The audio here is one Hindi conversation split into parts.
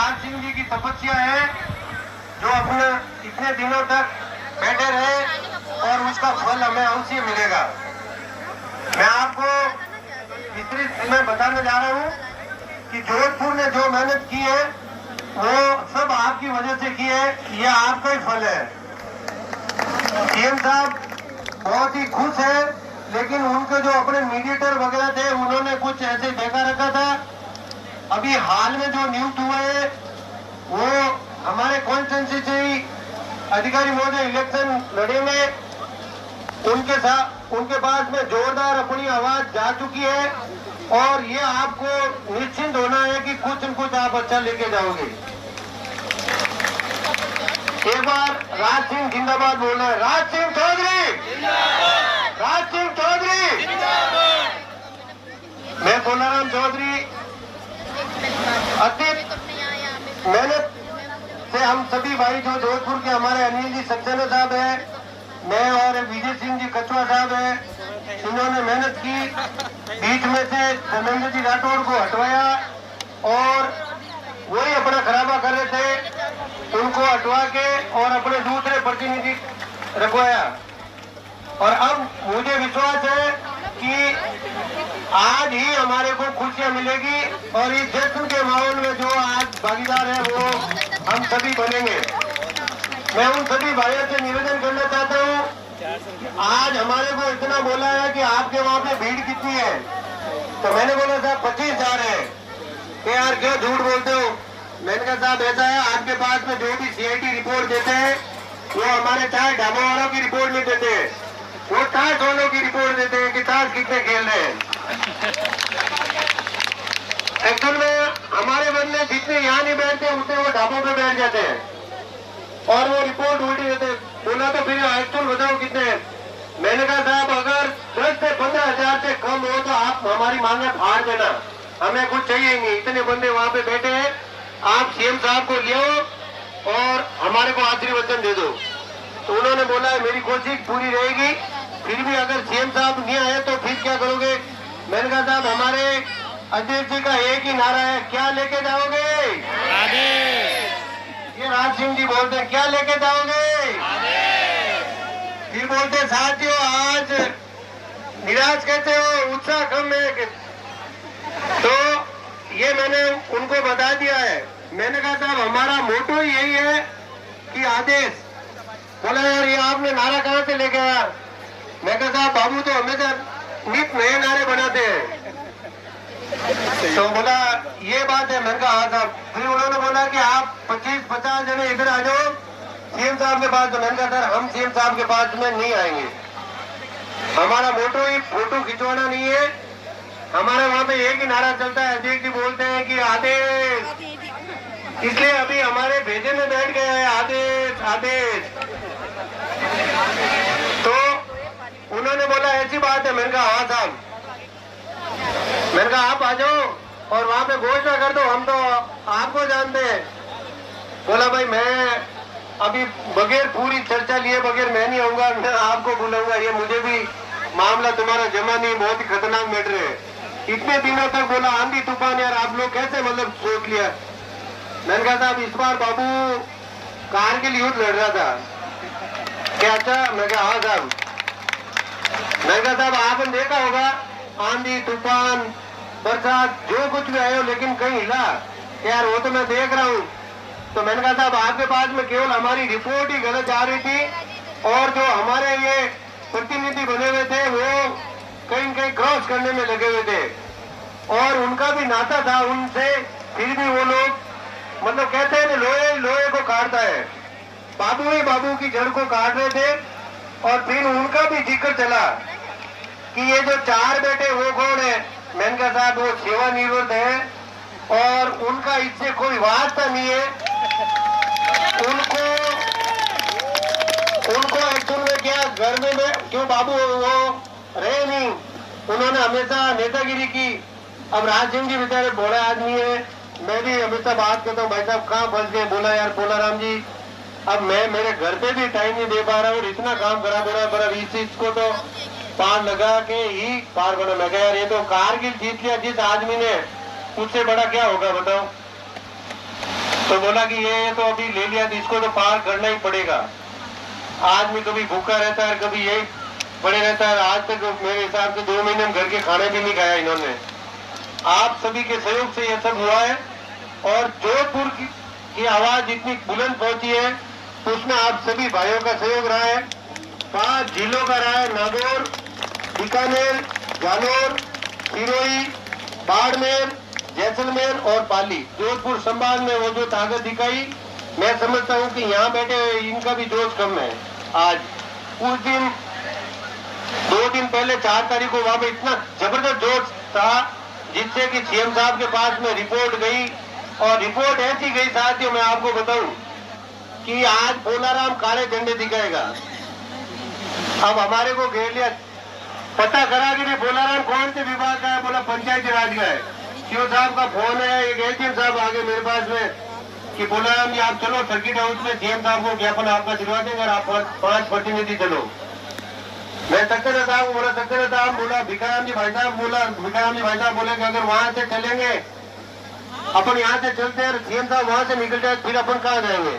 राज सिंह जी की तपस्या है जो अपने इतने दिनों तक बैठे रहे और उसका फल हमें अवश्य मिलेगा। मैं आपको विस्तृत में बताने जा रहा हूँ कि जोधपुर ने जो मेहनत की है वो सब आपकी वजह से की है, ये आपका ही फल है। सीएम साहब बहुत ही खुश है, लेकिन उनके जो अपने मीडिएटर वगैरह थे उन्होंने कुछ ऐसे देखा रखा था। अभी हाल में जो नियुक्त हुए हैं वो हमारे कॉन्स्टिट्यूंसी से ही अधिकारी महोदय इलेक्शन लड़ेंगे। उनके साथ उनके पास में जोरदार अपनी आवाज जा चुकी है और ये आपको निश्चिंत होना है कि कुछ न कुछ आप अच्छा लेके जाओगे। एक बार राज सिंह जिंदाबाद बोल रहे हैं। राज सिंह चौधरी, राज सिंह चौधरी। मैं बोलाराम चौधरी अतीत मेहनत से हम सभी भाई जो जोधपुर के हमारे अनिल जी सक्सेना साहब है, मैं और विजय सिंह जी कचुआ साहब है, इन्होंने मेहनत की। बीच में से धर्मेंद्र जी राठौड़ को हटवाया और वही अपना खराबा कर रहे थे, उनको हटवा के और अपने दूसरे प्रतिनिधि रखवाया। और अब मुझे विश्वास है कि आज ही हमारे को खुशियां मिलेगी और इस जश्न के माहौल में जो आज भागीदार है वो हम सभी बनेंगे। मैं उन सभी भाइयों से निवेदन करना चाहता हूँ, आज हमारे को इतना बोला है कि आपके वहाँ पे भीड़ कितनी है, तो मैंने बोला साहब 25,000 है। कि यार क्यों झूठ बोलते हो? मैंने कहा साहब ऐसा है, आपके पास में जो भी सीआईटी रिपोर्ट देते हैं वो हमारे चाहे ढाबा वालों की रिपोर्ट नहीं देते, वो ताश वालों की रिपोर्ट देते हैं कि ताश कितने खेल रहे हैं। एक्चुअल में हमारे बंदे जितने यहाँ नहीं बैठते उतने वो ढाबों पे बैठ जाते हैं और वो रिपोर्ट उल्टी देते। बोला तो फिर एक्चुअल बताओ कितने हैं? मैंने कहा साहब अगर 10 से 15,000 से कम हो तो आप हमारी मांगे फाड़ देना, हमें कुछ चाहिए ही नहीं। इतने बंदे वहाँ पे बैठे हैं, आप सीएम साहब को ले आओ और हमारे को आशीर्वचन दे दो। तो उन्होंने बोला है मेरी कोशिश पूरी रहेगी, फिर भी अगर सीएम साहब नहीं आए तो फिर क्या करोगे? मैंने कहा साहब हमारे अध्यक्ष जी का एक ही नारा है, क्या लेके जाओगे? ये राज सिंह जी बोलते हैं क्या लेके जाओगे? फिर बोलते साथियों आज निराश कहते हो, उत्साह कम है। तो ये मैंने उनको बता दिया है। मैंने कहा साहब हमारा मोटो यही है कि आदेश। बोला यार ये आपने नारा कहाँ से लेके आया? मैं कहा साहब बाबू तो हमेशा नित नए नारे बनाते हैं। तो बोला ये बात है। मैंने कहा हाँ साहब। फिर उन्होंने बोला कि आप 25-50 जने इधर आ जाओ सीएम साहब के पास। तो मैंने कहा सर हम सीएम साहब के पास में नहीं आएंगे, हमारा मोटो ही फोटो खिंचवाना नहीं है। हमारे वहाँ पे एक ही नारा चलता है, अध्यक्ष जी बोलते हैं कि आदेश, इसलिए अभी हमारे भेजे में बैठ गए हैं आदेश आदेश। तो उन्होंने बोला ऐसी बात है। मैंने कहा हाँ साहब। मैंने कहा आप आ जाओ और वहाँ पे घोषणा कर दो, हम तो आपको जानते हैं। बोला भाई मैं अभी बगैर पूरी चर्चा लिए बगैर मैं नहीं आऊंगा, मैं आपको बुलाऊंगा। ये मुझे भी मामला तुम्हारा जमा नहीं, बहुत ही खतरनाक मैटर है। इतने दिनों तक बोला आंधी तूफान, यार आप लोग कैसे मतलब सोच लिया? मैंने कहा साहब इस बार बाबू कारगिल युद्ध लड़ रहा था क्या? अच्छा। मैं कहा हाँ साहब। मैंने कहा साहब आपने देखा होगा आंधी तूफान बरसात जो कुछ भी आयो, लेकिन कहीं हिला यार? वो तो मैं देख रहा हूँ। तो मैंने कहा साहब आपके पास में केवल हमारी रिपोर्ट ही गलत आ रही थी और जो हमारे ये प्रतिनिधि बने हुए थे वो कहीं कहीं क्रॉस करने में लगे हुए थे और उनका भी नाता था उनसे, फिर भी वो लोग मतलब कहते हैं लोहे लोहे को काटता है, बाबू ही बाबू की जड़ को काट रहे थे। और फिर उनका भी जिक्र चला कि ये जो 4 बेटे वो कौन है? मैंने कहा साहब वो सेवानिवृत्त है और उनका इससे कोई वास्ता नहीं है। उनको एक्चुअल में क्या घर में क्यों बाबू वो रहे नहीं, उन्होंने हमेशा नेतागिरी की। अब राज सिंह जी बेचारे बड़े आदमी है, मैं भी हमेशा बात करता हूँ भाई साहब कहाँ फंस गए? बोला यार बोलाराम जी अब मैं मेरे घर पे भी टाइम नहीं दे पा रहा हूँ, इतना काम करा दे रहा है, पर इस चीज को तो पार लगा के ही पार बना। मैं कहा यार ये तो कारगिल जीत लिया जिस आदमी ने, उससे बड़ा क्या होगा बताओ? तो बोला कि ये तो अभी ले लिया, तो इसको तो पार करना ही पड़ेगा। आदमी कभी भूखा रहता है, कभी यही पड़े रहता है। आज तक मेरे हिसाब से 2 महीने में घर के खाने भी नहीं खाया इन्होंने। आप सभी के सहयोग से यह सब हुआ है। और जोधपुर की आवाज इतनी बुलंद पहुंची है, उसमें आप सभी भाइयों का सहयोग रहा है। 5 जिलों का रहा है, नागौर, बीकानेर, जालौर, सिरोही, बाड़मेर, जैसलमेर और पाली। जोधपुर संभाग में वो जो ताकत दिखाई, मैं समझता हूँ कि यहाँ बैठे हुए इनका भी जोश कम है। आज उस दिन 2 दिन पहले 4 तारीख को वहां पे इतना जबरदस्त जोश था, जिससे कि सीएम साहब के पास में रिपोर्ट गई। और रिपोर्ट ऐसी गई साथियों, मैं आपको बताऊं कि आज बोलाराम काले झंडे दिखाएगा। अब हमारे को घेर लिया, पता करा कि नहीं बोलाराम कौन से विभाग का है, बोला पंचायती राज का है। सीओ साहब का फोन है, एक एसडीएम साहब आगे मेरे पास में कि बोलाराम जी आप चलो सर्किट हाउस में, सीएम साहब को ज्ञापन आपका दिलवा देंगे और आप 5 प्रतिनिधि चलो। मैं सक्सेना साहब बोला, सक्सेना साहब बोला, भिखाराम जी भाई साहब बोला, भिखाराम जी भाई साहब बोले कि अगर वहां से चलेंगे, अपन यहाँ से चलते हैं, सीएम साहब वहां से निकल जाए, फिर अपन कहाँ जाएंगे।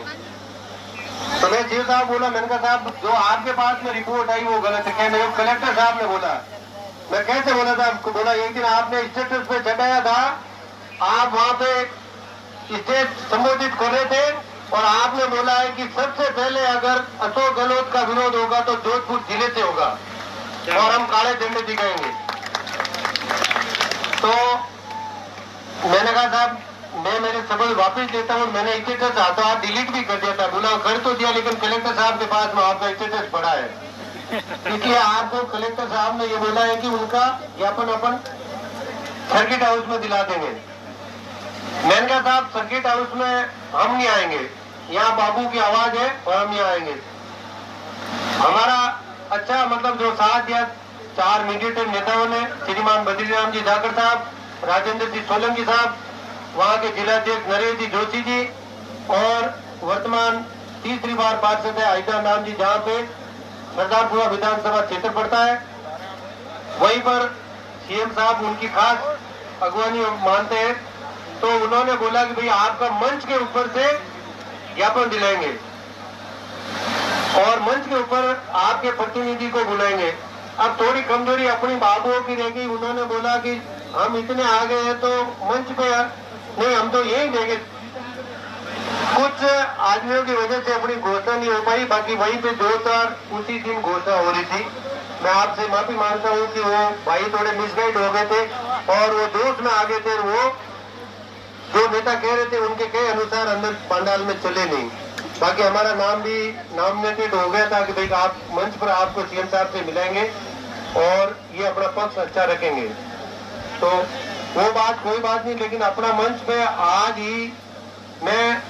तो मैं सीओ साहब बोला, मैंने कहा साहब जो आपके पास में रिपोर्ट आई वो गलत है। मेरे कलेक्टर साहब ने बोला, मैं कैसे बोला था आपको, बोला एक दिन आपने स्टेटस पे चढ़ाया था, आप वहां पे स्टेज संबोधित कर रहे थे और आपने बोला है कि सबसे पहले अगर अशोक गहलोत का विरोध होगा तो जोधपुर जिले से होगा और हम काले झंडे दिखाएंगे। तो मैंने कहा साहब मैं मेरे शब्द वापस लेता हूँ, मैंने स्टेटस हाथों हाथ डिलीट भी कर दिया था। बोला कर तो दिया, लेकिन कलेक्टर साहब के पास में आपका स्टेटस पड़ा है, इसलिए आपको कलेक्टर साहब ने ये बोला है कि उनका ज्ञापन अपन सर्किट हाउस में दिला देंगे। मैंने कहा साहब सर्किट हाउस में हम नहीं आएंगे, यहाँ बाबू की आवाज है और हम नहीं आएंगे। हमारा अच्छा मतलब जो साथ दिया 4 मीडिएटर नेताओं ने, श्रीमान बद्रीराम जी जाकर साहब, राजेंद्र जी सोलंकी साहब, वहाँ के जिलाध्यक्ष नरेश जी जोशी जी और वर्तमान तीसरी बार पार्षद है आयदा नाम जी, जहाँ पे सरदारपुरा विधानसभा क्षेत्र पड़ता है, वहीं पर सीएम साहब उनकी खास अगवानी मानते हैं। तो उन्होंने बोला कि भाई आपका मंच के ऊपर से ज्ञापन दिलाएंगे और मंच के ऊपर आपके प्रतिनिधि को बुलाएंगे। अब थोड़ी कमजोरी अपनी बाबुओं की रह गई, उन्होंने बोला कि हम इतने आ गए हैं तो मंच पे नहीं, हम तो यही देंगे। कुछ आदमियों की वजह से अपनी घोषणा नहीं हो पाई, बाकी वहीं पे 2-4 उसी दिन घोषणा हो रही थी। मैं आपसे माफी मांगता हूँ कि वो भाई थोड़े मिसगाइड हो गए थे और वो जोश में आ गए थे। वो जो नेता कह रहे थे उनके कहे अनुसार अंदर पंडाल में चले नहीं। बाकी हमारा नाम भी नॉमिनेटेड हो गया था कि भाई आप मंच पर आपको सीएम साहब से मिलाएंगे और ये अपना पक्ष अच्छा रखेंगे। तो वो बात कोई बात नहीं, लेकिन अपना मंच पे आज ही मैं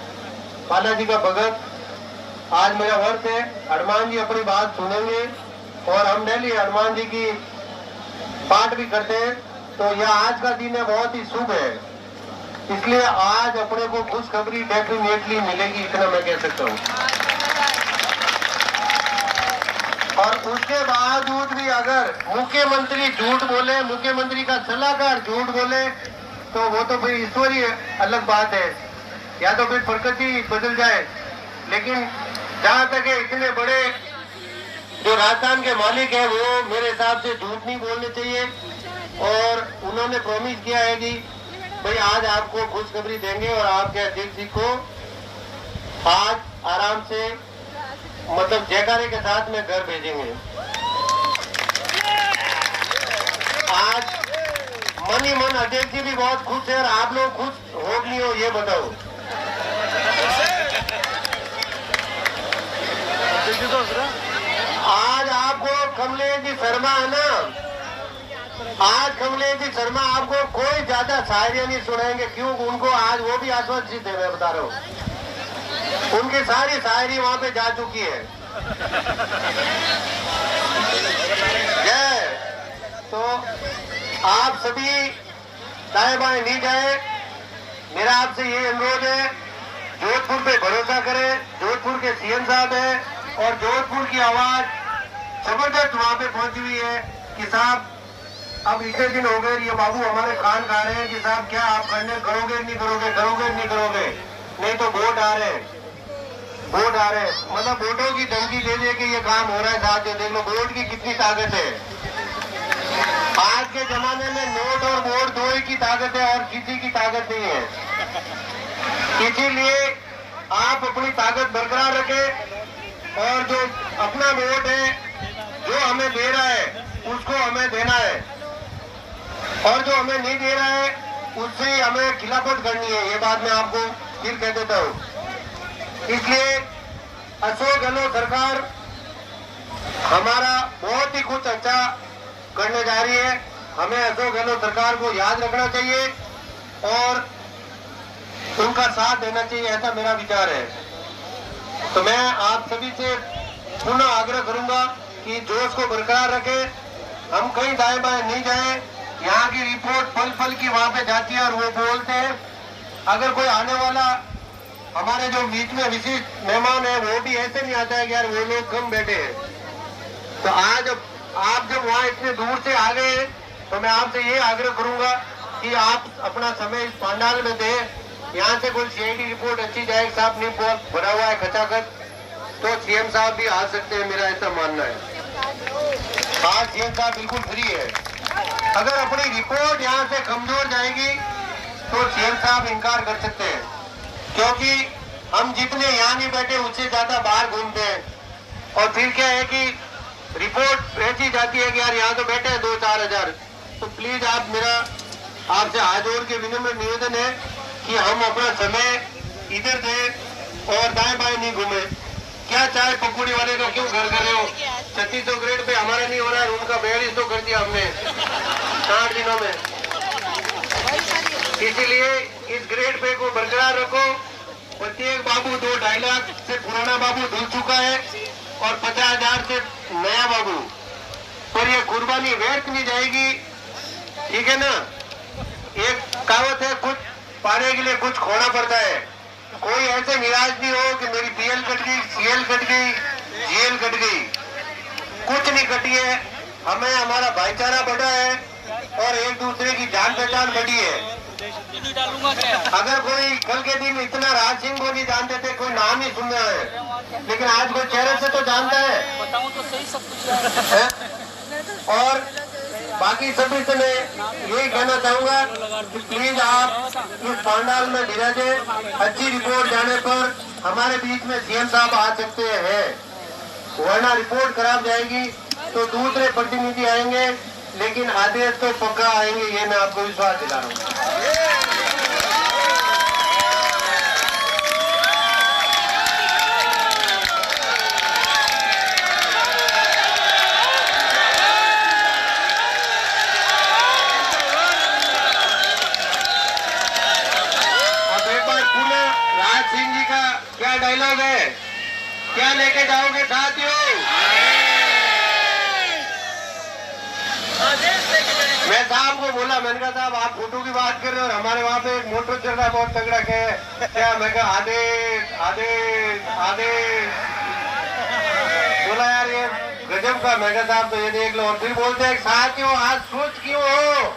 बालाजी का भगत, आज मेरा वर्ष है, हनुमान जी अपनी बात सुनेंगे और हम डेली हनुमान जी की पाठ भी करते हैं। तो यह आज का दिन है, बहुत ही शुभ है, इसलिए आज अपने को खुशखबरी डेफिनेटली मिलेगी, इतना मैं कह सकता हूँ। और उसके बावजूद भी अगर मुख्यमंत्री झूठ बोले, मुख्यमंत्री का सलाहकार झूठ बोले, तो वो तो फिर ईश्वरीय अलग बात है, या तो फिर प्रकृति बदल जाए। लेकिन जहाँ तक है इतने बड़े जो राजस्थान के मालिक है वो मेरे हिसाब से झूठ नहीं बोलने चाहिए। और उन्होंने प्रॉमिस किया है कि भाई आज आपको खुशखबरी देंगे और आपके अध्यक्ष जी को आज आराम से मतलब जयकारे के साथ में घर भेजेंगे। आज मन ही मन अध्यक्ष जी भी बहुत खुश है और आप लोग खुश हो नहीं हो ये बताओ। आज आपको कमलेश जी शर्मा है ना, आज कमलेश जी शर्मा आपको कोई ज्यादा शायरियां नहीं सुनाएंगे, क्यों? उनको आज वो भी आश्वस्त है, मैं बता रहा हूँ, उनकी सारी शायरी वहां पे जा चुकी है। तो आप सभी दाएं बाएं नहीं जाए, मेरा आपसे ये अनुरोध है, जोधपुर पे भरोसा करें। जोधपुर के सीएम साहब है और जोधपुर की आवाज जबरदस्त वहां पे पहुंची हुई है कि साहब अब इतने दिन हो गए ये बाबू हमारे कान खा रहे हैं कि साहब क्या आप करने करोगे नहीं करोगे, करोगे नहीं करोगे। नहीं तो वोट आ रहे हैं, वोट आ रहे हैं, मतलब वोटों की धमकी दे दे के ये काम हो रहा है साथियों। देख लो वोट की कितनी ताकत है। आज के जमाने में नोट और वोट दो ही की ताकत है और किसी की ताकत नहीं है। इसीलिए आप अपनी ताकत बरकरार रखें और जो अपना वोट है जो हमें दे रहा है उसको हमें देना है, और जो हमें नहीं दे रहा है उससे हमें खिलाफत करनी है। ये बात मैं आपको फिर कह देता हूँ। इसलिए अशोक गहलोत सरकार हमारा बहुत ही कुछ अच्छा करने जा रही है। हमें अशोक गहलोत सरकार को याद रखना चाहिए और उनका साथ देना चाहिए, ऐसा मेरा विचार है। तो मैं आप सभी से पुनः आग्रह करूंगा कि जोश को बरकरार रखें। हम कहीं दाएं बाएं नहीं जाए। यहाँ की रिपोर्ट पल पल की वहां पे जाती है और वो बोलते हैं। अगर कोई आने वाला हमारे जो बीच में विशिष्ट मेहमान है वो भी ऐसे नहीं आता है कि यार वो लोग कम बैठे हैं। तो आज आप जब वहाँ इतने दूर से आ गए तो मैं आपसे ये आग्रह करूंगा कि आप अपना समय इस पंडाल में दें। यहाँ से कोई सीआईडी रिपोर्ट अच्छी जाए, साहब नहीं भरा हुआ है खचाखच, तो सीएम साहब भी आ सकते हैं, मेरा ऐसा मानना है। आज सीएम साहब बिल्कुल फ्री है। अगर अपनी रिपोर्ट यहाँ से कमजोर जाएगी तो सीएम साहब इनकार कर सकते हैं, क्योंकि हम जितने यहाँ नहीं बैठे उससे ज्यादा बाहर घूमते हैं। और फिर क्या है कि रिपोर्ट ऐसी जाती है कि यार यहाँ तो बैठे हैं 2-4 हजार। तो प्लीज आप मेरा आपसे हाथ जोड़ के विनम्र निवेदन है कि हम अपना समय इधर दें और दाएं बाएं नहीं घूमे। क्या चाय पकौड़ी वाले का क्यों घर कर रहे हो? 3600 ग्रेड पे हमारा नहीं हो रहा है, उनका 4200 कर दिया हमने 4 दिनों में। इसीलिए इस ग्रेड पे को बरकरार रखो। प्रत्येक बाबू 2-2.5 लाख से पुराना बाबू धुल चुका है और 50,000 से नया बाबू, पर ये कुर्बानी व्यर्थ नहीं जाएगी, ठीक है ना। एक कहावत है, कुछ पाने के लिए कुछ खोना पड़ता है। कोई ऐसे निराश नहीं हो कि मेरी पीएल कट गई, सीएल कट गई, जीएल कट गई, कुछ नहीं कटी है। हमें हमारा भाईचारा बढ़ा है और एक दूसरे की जान पहचान बढ़ी है। अगर कोई कल के दिन इतना राज सिंह को नहीं जानते थे, कोई नाम ही सुन रहा है, लेकिन आज कोई चेहरे से तो जानता है। बताऊं तो सही सब कुछ है। और बाकी सभी से मैं यही कहना चाहूंगा कि प्लीज आप इस पंडाल में विराजे। अच्छी रिपोर्ट जाने पर हमारे बीच में सीएम साहब आ सकते हैं, वरना रिपोर्ट खराब जाएगी तो दूसरे प्रतिनिधि आएंगे, लेकिन आदेश तो पक्का आएंगे, ये मैं आपको विश्वास दिला रहा हूँ। सिंह जी का क्या डायलॉग है, क्या लेके जाओगे साथियों? मैं साहब को बोला, मैंने कहा साहब आप फोटो की बात कर रहे हो और हमारे वहाँ पे एक मोटर चल रहा है बहुत तगड़ा क्या? मैं कहा आदेश आदेश आदेश। बोला यार ये गजब का। मैं कहा साहब तो ये देख लो। और फिर बोलते हैं साथियों आज सोच क्यों हो?